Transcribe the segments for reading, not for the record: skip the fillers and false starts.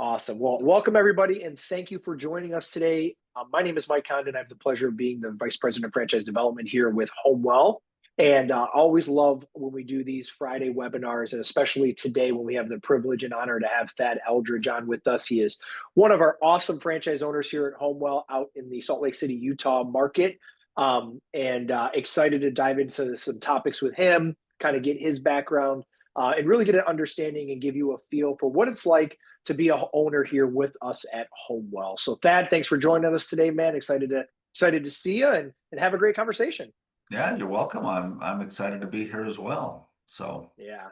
Awesome. Well, welcome everybody, and thank you for joining us today. My name is Mike Condon. I have the pleasure of being the Vice President of Franchise Development here with HomeWell. And always love when we do these Friday webinars, and especially today when we have the privilege and honor to have Thad Eldredge on with us. He is one of our awesome franchise owners here at HomeWell out in the Salt Lake City, Utah market. Excited to dive into some topics with him, kind of get his background, and really get an understanding and give you a feel for what it's like to be a owner here with us at HomeWell. So Thad, thanks for joining us today, man. Excited to see you and have a great conversation. Yeah, you're welcome. I'm excited to be here as well. So yeah.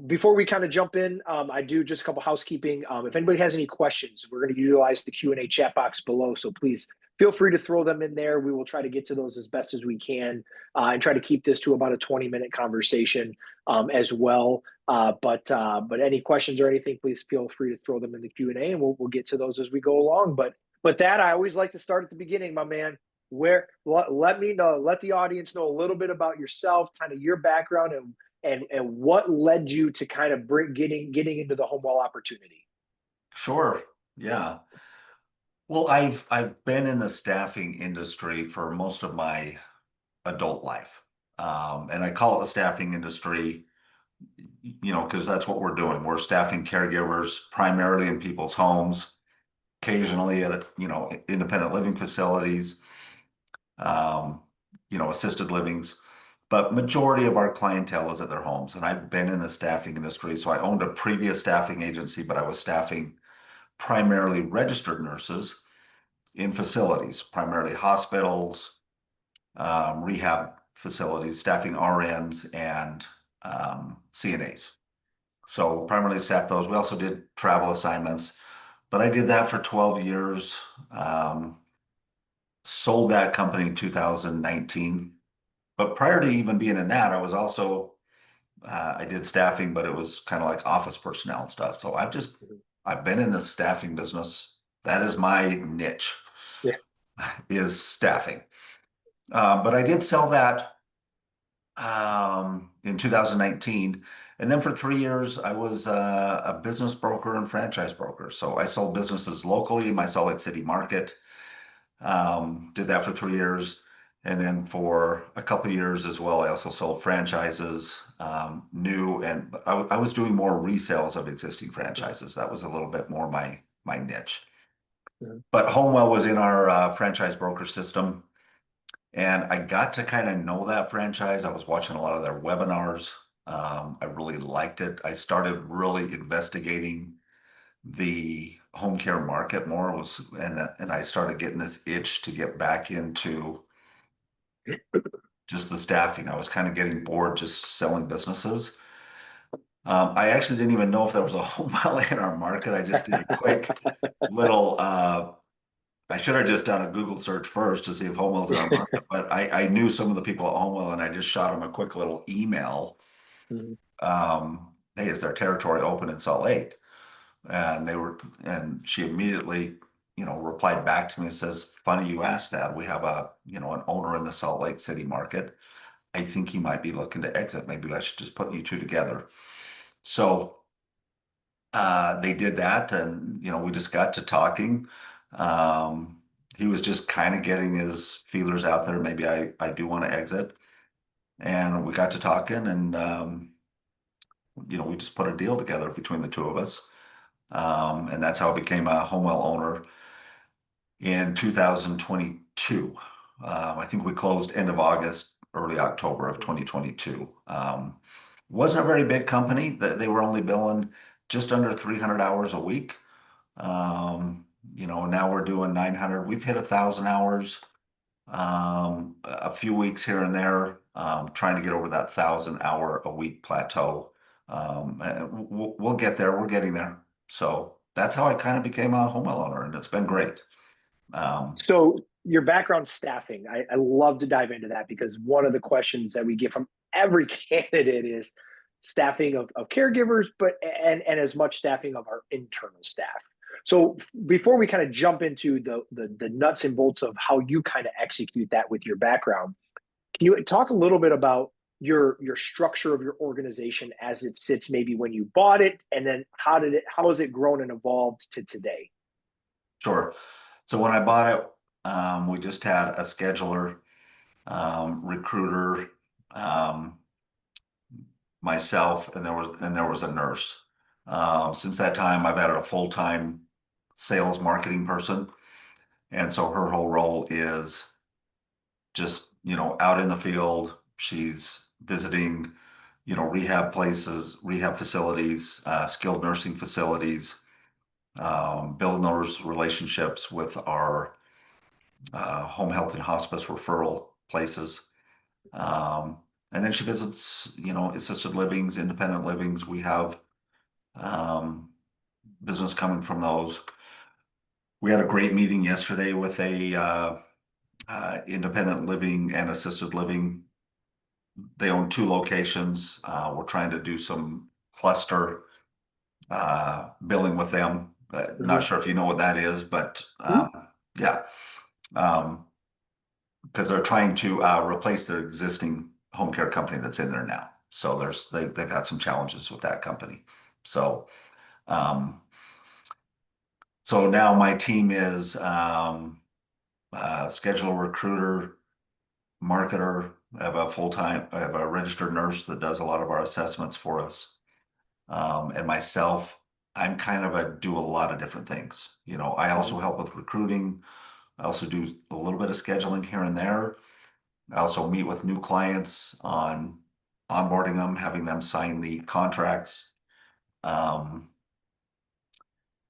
Before we kind of jump in, I do just a couple housekeeping. If anybody has any questions, we're going to utilize the Q&A chat box below. So please feel free to throw them in there. We will try to get to those as best as we can and try to keep this to about a 20-minute conversation as well. But any questions or anything, please feel free to throw them in the Q&A and we'll get to those as we go along. But that I always like to start at the beginning, my man. Let the audience know a little bit about yourself, kind of your background and what led you to kind of getting into the HomeWell opportunity. Sure. Yeah. Well, I've been in the staffing industry for most of my adult life. And I call it the staffing industry, because that's what we're doing. We're staffing caregivers primarily in people's homes, occasionally at, independent living facilities, assisted livings. But majority of our clientele is at their homes. And I've been in the staffing industry. So I owned a previous staffing agency, but I was staffing primarily registered nurses in facilities, primarily hospitals, rehab facilities, staffing RNs and CNAs. So primarily staffed those. We also did travel assignments, but I did that for 12 years. Sold that company in 2019. But prior to even being in that, I was also, I did staffing, but it was kind of like office personnel and stuff. So I've been in the staffing business. That is my niche, is staffing. But I did sell that in 2019. And then for 3 years, I was a business broker and franchise broker. So I sold businesses locally in my Salt Lake City market. Did that for 3 years. And then for a couple of years as well, I also sold franchises, new, and I was doing more resales of existing franchises. That was a little bit more my niche. Mm-hmm. But HomeWell was in our franchise broker system, and I got to kind of know that franchise. I was watching a lot of their webinars. I really liked it. I started really investigating the home care market more, and I started getting this itch to get back into just the staffing. I was kind of getting bored just selling businesses. I actually didn't even know if there was a HomeWell in our market. I just did a quick little, I should have just done a Google search first to see if HomeWell's in our market, but I knew some of the people at HomeWell and I just shot them a quick little email. Mm-hmm. Hey, is their territory open in Salt Lake? And she immediately, replied back to me and says, funny you asked that. We have an owner in the Salt Lake City market. I think he might be looking to exit. Maybe I should just put you two together. So they did that, and we just got to talking. He was just kind of getting his feelers out there. Maybe I do want to exit, and we got to talking, and we just put a deal together between the two of us, and that's how I became a HomeWell owner in 2022. I think we closed end of August, early October of 2022. Wasn't a very big company. They were only billing just under 300 hours a week. Now we're doing 900. We've hit 1,000 hours a few weeks here and there, trying to get over that 1,000-hour a week plateau. We'll get there. We're getting there. So that's how I kind of became a HomeWell owner, and it's been great. So your background staffing, I love to dive into that because one of the questions that we get from every candidate is staffing of caregivers, and as much staffing of our internal staff. So before we kind of jump into the nuts and bolts of how you kind of execute that with your background, can you talk a little bit about your structure of your organization as it sits maybe when you bought it, and then how has it grown and evolved to today? Sure. So when I bought it, we just had a scheduler, recruiter, um, myself, and there was a nurse. Since that time, I've added a full-time sales marketing person, and so her whole role is just out in the field. She's visiting rehab places, rehab facilities, skilled nursing facilities, building those relationships with our home health and hospice referral places. Um, and then she visits, assisted livings, independent livings. We have um, business coming from those. We had a great meeting yesterday with a independent living and assisted living. They own two locations. We're trying to do some cluster billing with them. Not Mhm. sure if you know what that is, but Mhm. yeah, because they're trying to replace their existing home care company that's in there now. So they've had some challenges with that company. So um, so now my team is scheduler, recruiter, marketer. I have a registered nurse that does a lot of our assessments for us. And myself, I'm kind of do a lot of different things. I Mhm. also help with recruiting. I also do a little bit of scheduling here and there. I also meet with new clients on onboarding them, having them sign the contracts. Um,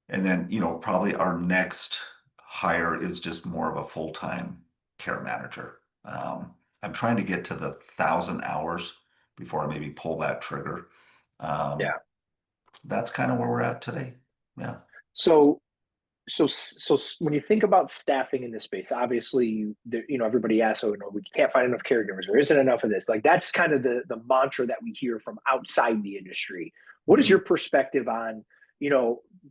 and then, probably our next hire is just more of a full-time care manager. I'm trying to get to the 1,000 hours before I maybe pull that trigger. Um, Yeah. that's kind of where we're at today. Yeah. So when you think about staffing in this space, obviously everybody asks, oh no, we can't find enough caregivers, there isn't enough of this. Like that's kind of the mantra that we hear from outside the industry. What is Mhm. your perspective on,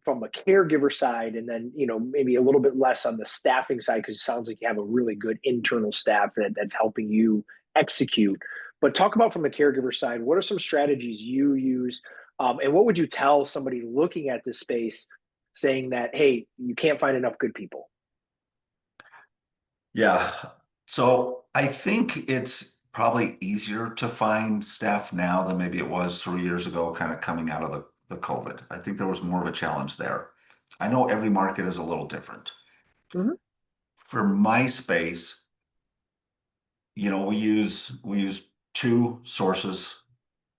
from a caregiver side, and then maybe a little bit less on the staffing side, because it sounds like you have a really good internal staff that's helping you execute. But talk about from a caregiver side, what are some strategies you use, and what would you tell somebody looking at this space saying that, hey, you can't find enough good people? Yeah. So I think it's probably easier to find staff now than maybe it was 3 years ago, kind of coming out of the COVID. I think there was more of a challenge there. I know every market is a little different. Mhm. For my space, we use two sources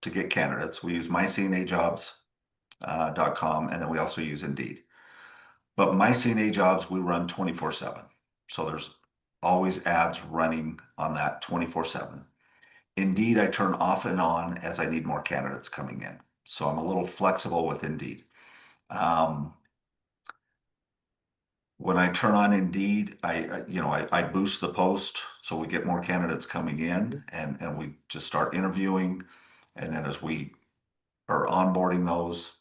to get candidates. We use mycnajobs.com, and then we also use Indeed. But my CNA jobs, we run 24/7. So there's always ads running on that 24/7. Indeed, I turn off and on as I need more candidates coming in. So I'm a little flexible with Indeed. Um, when I turn on Indeed, I boost the post so we get more candidates coming in, and we just start interviewing. And then as we are onboarding those,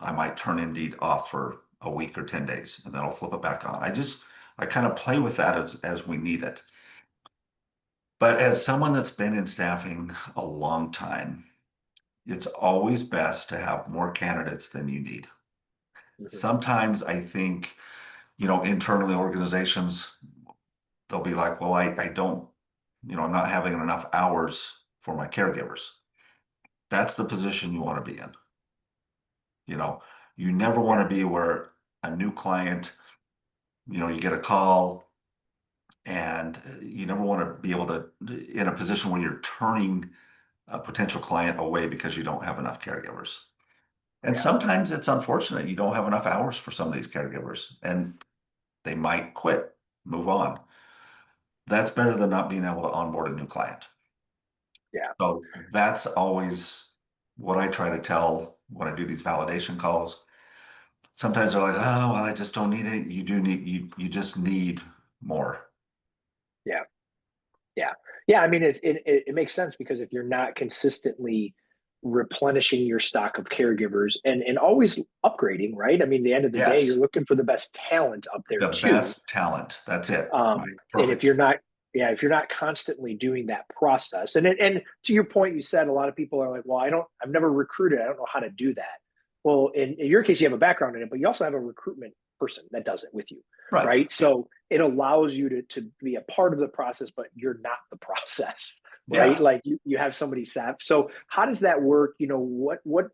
I might turn Indeed off for a week or 10 days, and then I'll flip it back on. I kind of play with that as we need it. But as someone that's been in staffing a long time, it's always best to have more candidates than you need. Mhm. Sometimes I think, internally organizations, they'll be like, well, I don't, I'm not having enough hours for my caregivers. That's the position you want to be in. You know, you never want Yeah. to be where a new client, you get a call, and you never want to be able to in a position where you're turning a potential client away because you don't have enough caregivers. And Yeah. sometimes it's unfortunate you don't have enough hours for some of these caregivers, and they might quit, move on. That's better than not being able to onboard a new client. Yeah. So that's always what I try to tell when I do these validation calls. Sometimes they're like, oh, well, I just don't need it. You just need more. Yeah. Yeah. Yeah. I mean, it makes sense, because if you're not consistently replenishing your stock of caregivers and always upgrading, right? I mean, the end of the day, you're Yes, looking for the best talent up there the too. best talent. That's it. Right. And if Perfect. you're not Yeah, if you're not constantly doing that process, and to your point, you said a lot of people are like, well, I've never recruited, I don't know how to do that. Well, in your case, you have a background in it, but you also have a recruitment person that does it with you, Right. right? So it allows you to be a part of the process, but you're not the process, right? Yeah. Like you have somebody sap. So how does that work? What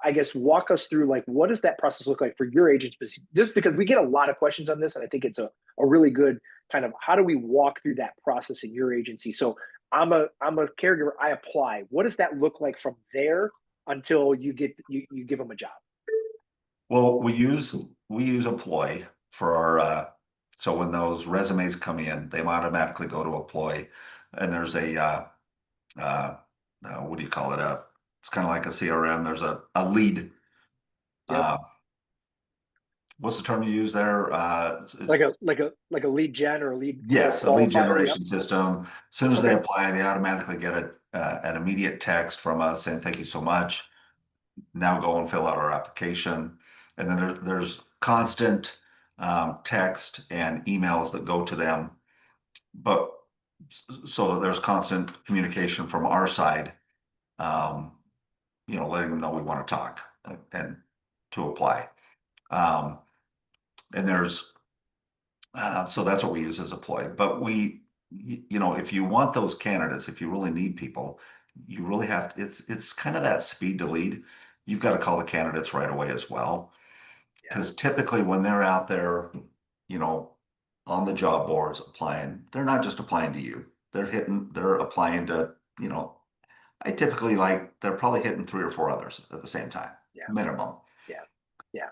I guess walk us through, like, what does that process look like for your agents? Just because we get a lot of questions on this, and I think it's a really good kind of, how do we walk through that process in your agency? So I'm a caregiver, I apply. What does that look like from there until you give them a job? Well, we use Employ for our so when those resumes come in, they automatically go to Employ, and there's a uh, what do you call it? It's kind of like a CRM. There's a lead. Yep. Uh, what's the term you use there? It's Like a lead gen or a lead yes, a lead qualifier. Yep. generation system. As soon as they Okay. apply, they automatically get an immediate text from us saying thank you so much. Now go and fill out our application. And then there's constant text and emails that go to them, but so that there's constant communication from our side, um, letting them know we want to talk and to apply. Um, and there's so that's what we use as a ploy. But if you want those candidates, if you really need people, you really have to, it's kind of that speed to lead. You've got to call the candidates right away as well. Yeah. Because typically when they're out there, you know, on the job boards applying, they're not just applying to you. They're applying to, I typically they're probably hitting three or four others at the same time, Yeah. minimum. Yeah. Yeah.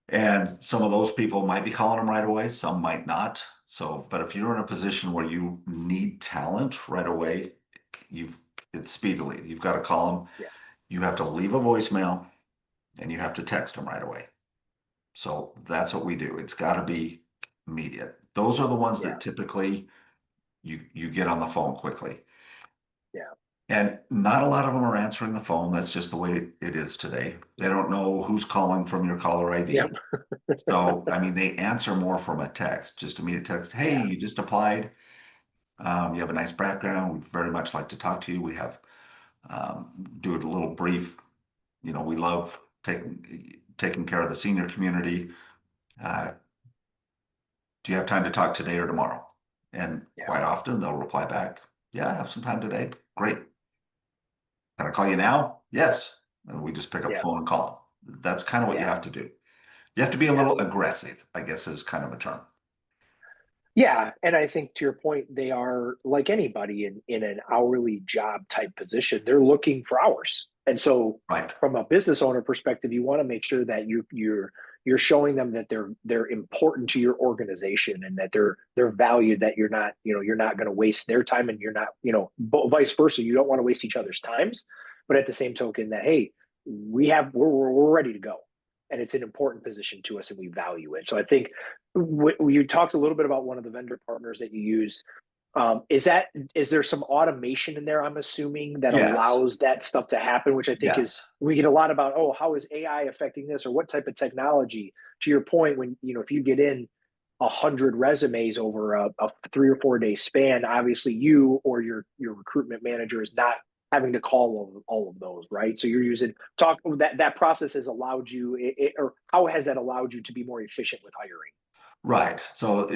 And some of those people might be calling them right away, some might not. So, but if you're in a position where you need talent right away, you've it's speedily. You've got to call them. Yeah. You have to leave a voicemail and you have to text them right away. So that's what we do. It's got to be immediate. Those are the ones Yeah. that typically you get on the phone quickly. Yeah. And not a lot of them are answering the phone. That's just the way it is today. They don't know who's calling from your caller Yep. ID. So, I mean, they answer more from a text, just immediate text. Hey, Yeah. you just applied. You have a nice background. We'd very much like to talk to you. We have do it a little brief. We love taking care of the senior community. Uh, do you have time to talk today or tomorrow? And Yeah. quite often they'll reply back, yeah, I have some time today. Great. Can I call you now? Yes. And we just pick up the Yeah. phone and call them. That's kind of what you Yeah. have to do. You have to be a Yeah. little aggressive, I guess is kind of a term. Yeah, and I think to your point, they are like anybody in an hourly job type position. They're looking for hours, and so Right. from a business owner perspective, you want to make sure that you're showing them that they're important to your organization and that they're valued. That you're not going to waste their time, and you're not vice versa. You don't want to waste each other's times, but at the same token, that hey, we're ready to go, and it's an important position to us, and we value it. So I think you talked a little bit about one of the vendor partners that you use. Is there some automation in there? I'm assuming that Yes. allows that stuff to happen, which I think is Yes. we get a lot about. Oh, how is AI affecting this, or what type of technology? To your point, when if you get in 100 resumes over a 3 or 4 day span, obviously you or your recruitment manager is not having to call all of those, right? So you're using talk that process has allowed you, or how has that allowed you to be more efficient with hiring? Right. So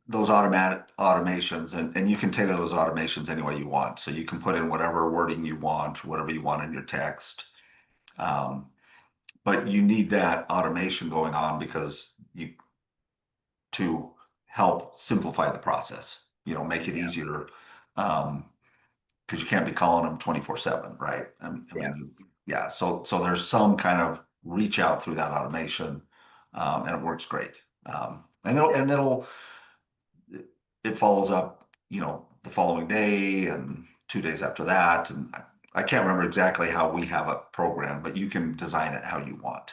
those automatic automations, and you can tailor those automations any way you want. So you can put in whatever wording you want, whatever you want in your text. Um, but you need that automation going on because you to help simplify the process, make it Yeah, easier. Because you can't be calling them 24/7, right? I yeah, mean, yeah. So there's some kind of reach out through that automation, and it works great. And it'll yeah. and it'll it follows up, the following day and 2 days after that. And I can't remember exactly how we have a program, but you can design it how you want.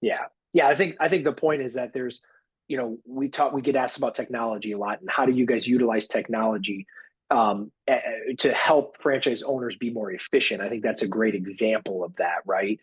Yeah. Yeah, I think the point is that there's, we get asked about technology a lot, and how do you guys utilize technology to help franchise owners be more efficient? I think that's a great example of that, right?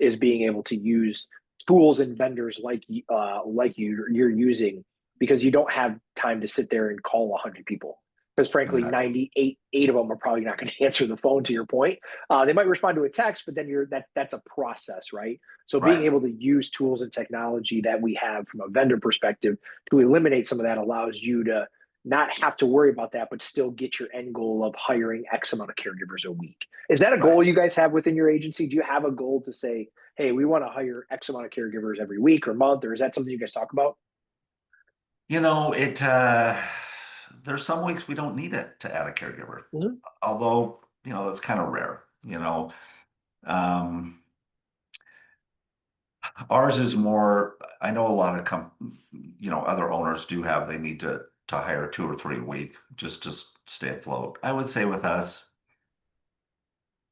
Is being able to use tools and vendors like you're using, because you don't have time to sit there and call 100 people. Because frankly, Exactly. 98 of them are probably not going to answer the phone. To your point, they might respond to a text, but then that's a process, right? So being Right. able to use tools and technology that we have from a vendor perspective to eliminate some of that allows you to not have to worry about that, but still get your end goal of hiring X amount of caregivers a week. Is that a Right. goal you guys have within your agency? Do you have a goal to say, hey, we want to hire X amount of caregivers every week or month, or is that something you guys talk about? It there's some weeks we don't need it to add a caregiver. Mhm. Although, that's kind of rare. Um, ours is more, I know a lot of other owners do have, they need to hire 2 or 3 a week just to stay afloat. I would say with us,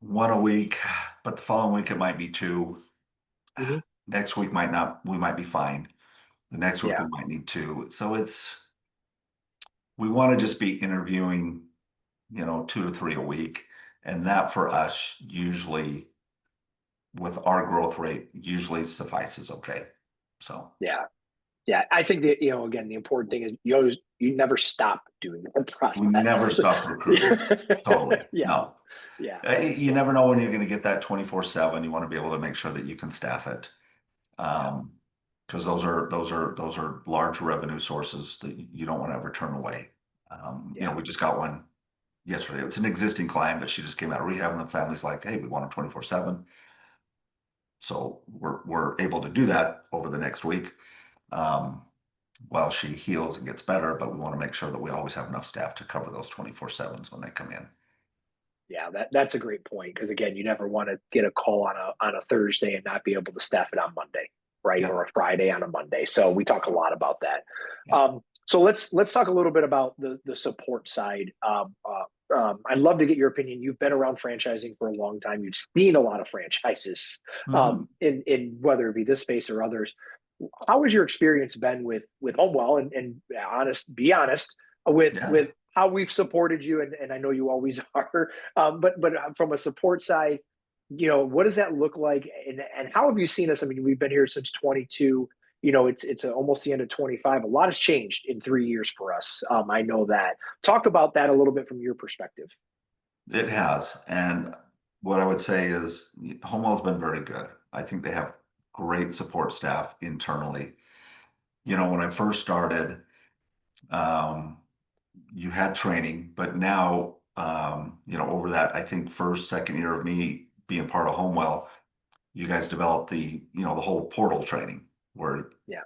1 a week, but the following week it might be 2. Mhm. Next week might not, we might be fine. The next week we Yeah. might need 2. So we want to just be interviewing, 2 to 3 a week. And that for us usually with our growth rate usually suffices okay. So Yeah. Yeah. I think that, again, the important thing is you never stop doing the we never process. stop recruiting. Totally. Yeah. No. Yeah. You Yeah. never know when you're going to get that 24/7. You want to be able to make sure that you can staff it. Yeah. Because those are large revenue sources that you don't want to ever turn away. Yeah. We just got one yesterday. It's an existing client, but she just came out of rehab, and the family's like, "Hey, we want them 24/7." So we're able to do that over the next week, um, while she heals and gets better. But we want to make sure that we always have enough staff to cover those 24/7s when they come in. Yeah, that's a great point because again, you never want to get a call on a Thursday and not be able to staff it on Monday, right, Yeah, or a Friday on a Monday. So we talk a lot about that. yeah. So let's talk a little bit about the support side. I'd love to get your opinion. You've been around franchising for a long time. You've seen a lot of franchises, Hmm. in whether it be this space or others. How has your experience been with HomeWell and be honest Yeah. with how we've supported you and I know you always are, but from a support side, what does that look like and how have you seen us? I mean, we've been here since 22. It's almost the end of 25. A lot has changed in 3 years for us. I know that. Talk about that a little bit from your perspective. It has. And what I would say is Homewell's been very good. I think they have great support staff internally. When I first started, um, you had training, but now, over that, I think first, second year of me being part of Homewell, you guys developed the whole portal training where, Yeah,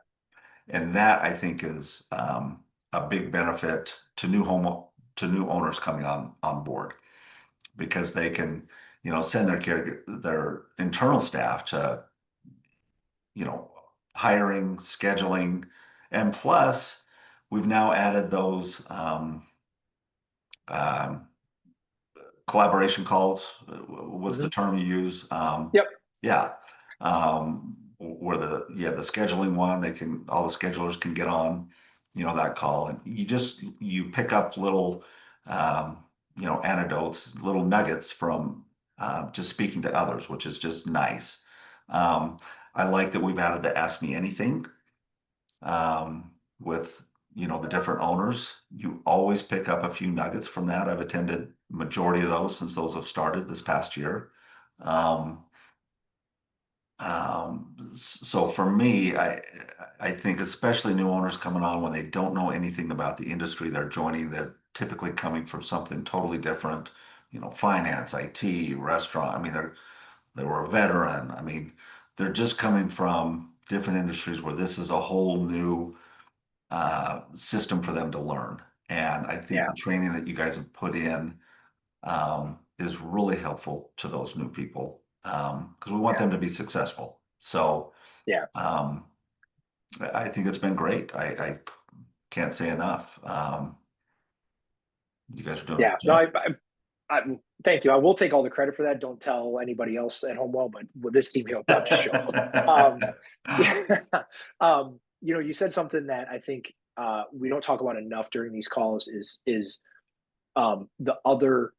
and that I think is, a big benefit to to new owners coming on board because they can, send their internal staff to, you know, hiring, scheduling, and plus we've now added those, um, collaboration calls. What's the hmm, term you use? yep, Yeah. Where you have the scheduling one, all the schedulers can get on, that call, and you pick up little, anecdotes, little nuggets from, just speaking to others, which is just nice. Um, I like that we've added the Ask Me Anything, with the different owners. You always pick up a few nuggets from that. I've attended majority of those since those have started this past year. Um, so for me, I think especially new owners coming on when they don't know anything about the industry they're joining, they're typically coming from something totally different, finance, IT, restaurant. I mean, they were a veteran. I mean, they're just coming from different industries where this is a whole new, system for them to learn. And I think yeah, the training that you guys have put in, is really helpful to those new people, because we want yeah, them to be successful. So, yeah, um, I think it's been great. I can't say enough. You guys are doing a yeah. good No, job. I thank you. I will take all the credit for that. Don't tell anybody else at Homewell, but with this team here on the show. Um, yeah. You said something that I think we don't talk about enough during these calls is the other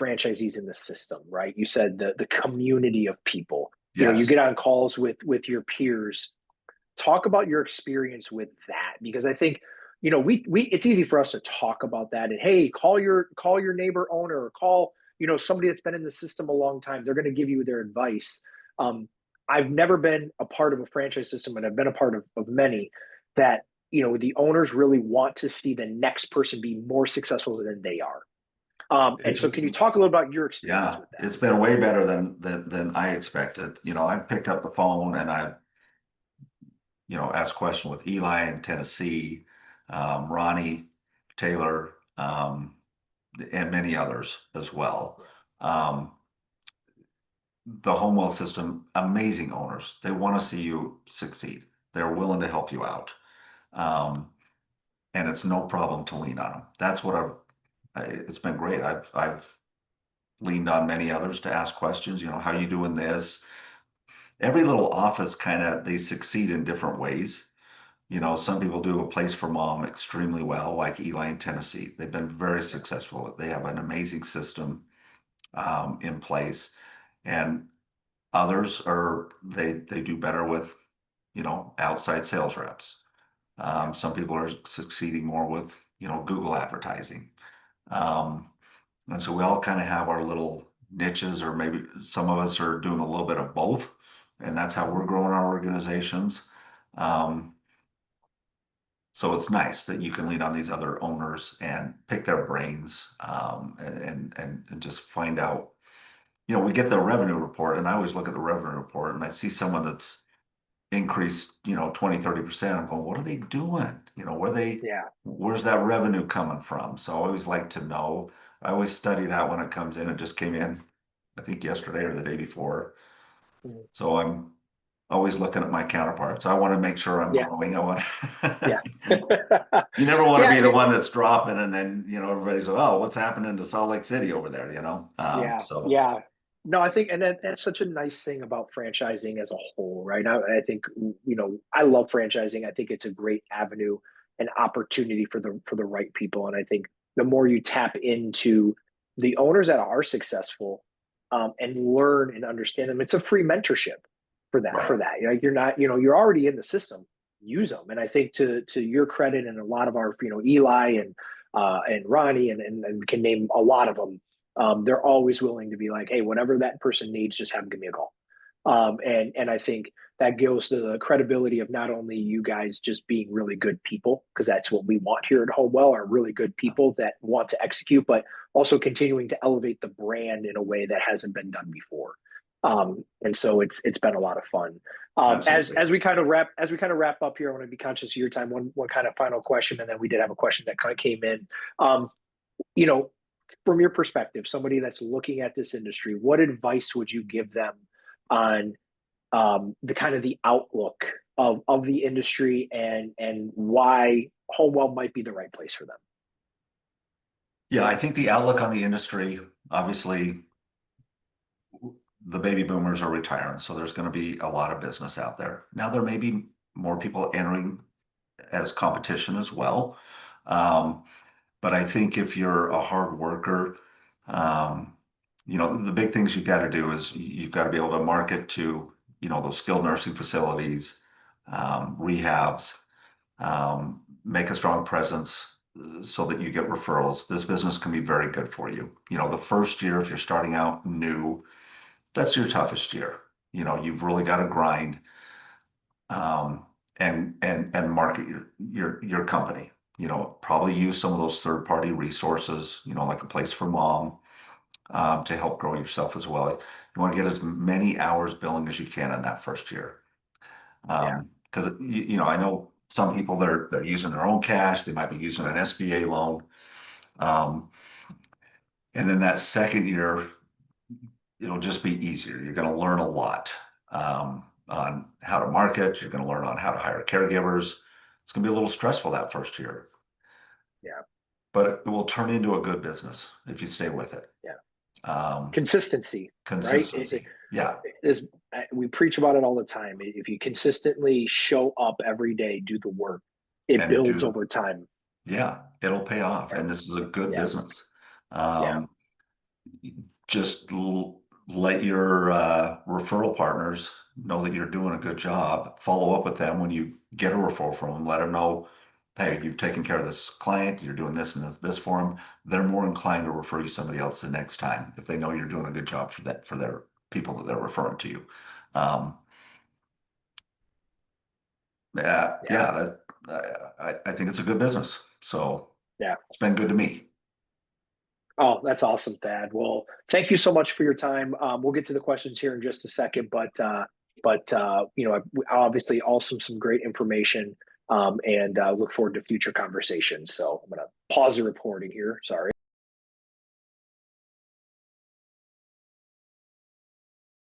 franchisees in the system, right? You said the community of people. You Yes. get on calls with your peers. Talk about your experience with that because I think we it's easy for us to talk about that and hey, call your neighbor owner or call, somebody that's been in the system a long time. They're going to give you their advice. Um, I've never been a part of a franchise system, and I've been a part of many that, the owners really want to see the next person be more successful than they are. And It's, so can you talk a little about your experience yeah, with that? it's been way better than I expected. I've picked up the phone and I've, asked questions with Eli in Tennessee, Ronnie, Taylor, and many others as well. Um, the HomeWell system, amazing owners. They want to see you succeed. They're willing to help you out. Um, and it's no problem to lean on them. That's what it's been great. I've leaned on many others to ask questions, how you doing this? Every little office they succeed in different ways. Some people do a place for mom extremely well, like Eli in Tennessee. They've been very successful. They have an amazing system in place. And others they do better with, outside sales reps. Some people are succeeding more with, Google advertising. Um, and so we all kind of have our little niches, or maybe some of us are doing a little bit of both. And that's how we're growing our organizations. Um, so it's nice that you can lean on these other owners and pick their brains, and just find out. We get the revenue report, and I always look at the revenue report and I see someone that's increased, 20, 30%. I'm going, what are they doing? Yeah. Where's that revenue coming from? So I always like to know. I always study that when it comes in. It just came in, I think yesterday or the day before. Mhm. So I'm always looking at my counterparts. I want to make sure I'm Yeah. growing. I want Yeah. you never want to Yeah. be the one that's dropping and then, everybody's like, oh, what's happening to Salt Lake City over there? Yeah, So yeah. No, I think, and that's such a nice thing about franchising as a whole, right? I think, I love franchising. I think it's a great avenue and opportunity for the right people. And I think the more you tap into the owners that are successful, and learn and understand them, it's a free mentorship for that. right. For that, like you're not, you're already in the system. Use them, and I think to your credit, and a lot of our, Eli and Ronnie, and can name a lot of them, they're always willing to be like, hey, whatever that person needs, just have them give me a call. And I think that goes to the credibility of not only you guys just being really good people, because that's what we want here at HomeWell, are really good people that want to execute, but also continuing to elevate the brand in a way that hasn't been done before. And so it's been a lot of fun. As Absolutely. as we kind of wrap up here, I want to be conscious of your time. One kind of final question, and then we did have a question that kind of came in. Um, you know, from your perspective, somebody that's looking at this industry, what advice would you give them on, the kind of the outlook of the industry, and why Homewell might be the right place for them? Yeah, I think the outlook on the industry, obviously, the baby boomers are retiring, so there's going to be a lot of business out there. Now, there may be more people entering as competition as well. Um, but I think if you're a hard worker, um, the big things you got to do is you've got to be able to market to, those skilled nursing facilities, rehabs, make a strong presence so that you get referrals. This business can be very good for you. The first year, if you're starting out new, that's your toughest year. You've really got to grind, um, and market your company. Probably use some of those third party resources. Like a place for mom, to help grow yourself as well. You want to get as many hours billing as you can in that first year. Yeah, Because I know some people they're using their own cash. They might be using an SBA loan, um, and then that second year it'll just be easier. You're going to learn a lot, on how to market. You're going to learn on how to hire caregivers. It's going to be a little stressful that first year, yeah, but it will turn into a good business if you stay with it. yeah. Um, Consistency, right? consistency. Yeah. Is we preach about it all the time. If you consistently show up every day, do the work, it And builds do, over time. yeah, it'll pay off. Yeah, And this is a good yeah, business. yeah, Um, just let your referral partners know that you're doing a good job. Follow up with them when you get a referral from them. Let them know, hey, you've taken care of this client, you're doing this and this for them, they're more inclined to refer you somebody else the next time if they know you're doing a good job for that for their people that they're referring to you. Um, yeah, Yeah. yeah, that I think it's a good business. So Yeah. it's been good to me. Oh, that's awesome, Thad. Well, thank you so much for your time. We'll get to the questions here in just a second, but you know, obviously, also some great information, and look forward to future conversations. So I'm going to pause the recording here. Sorry.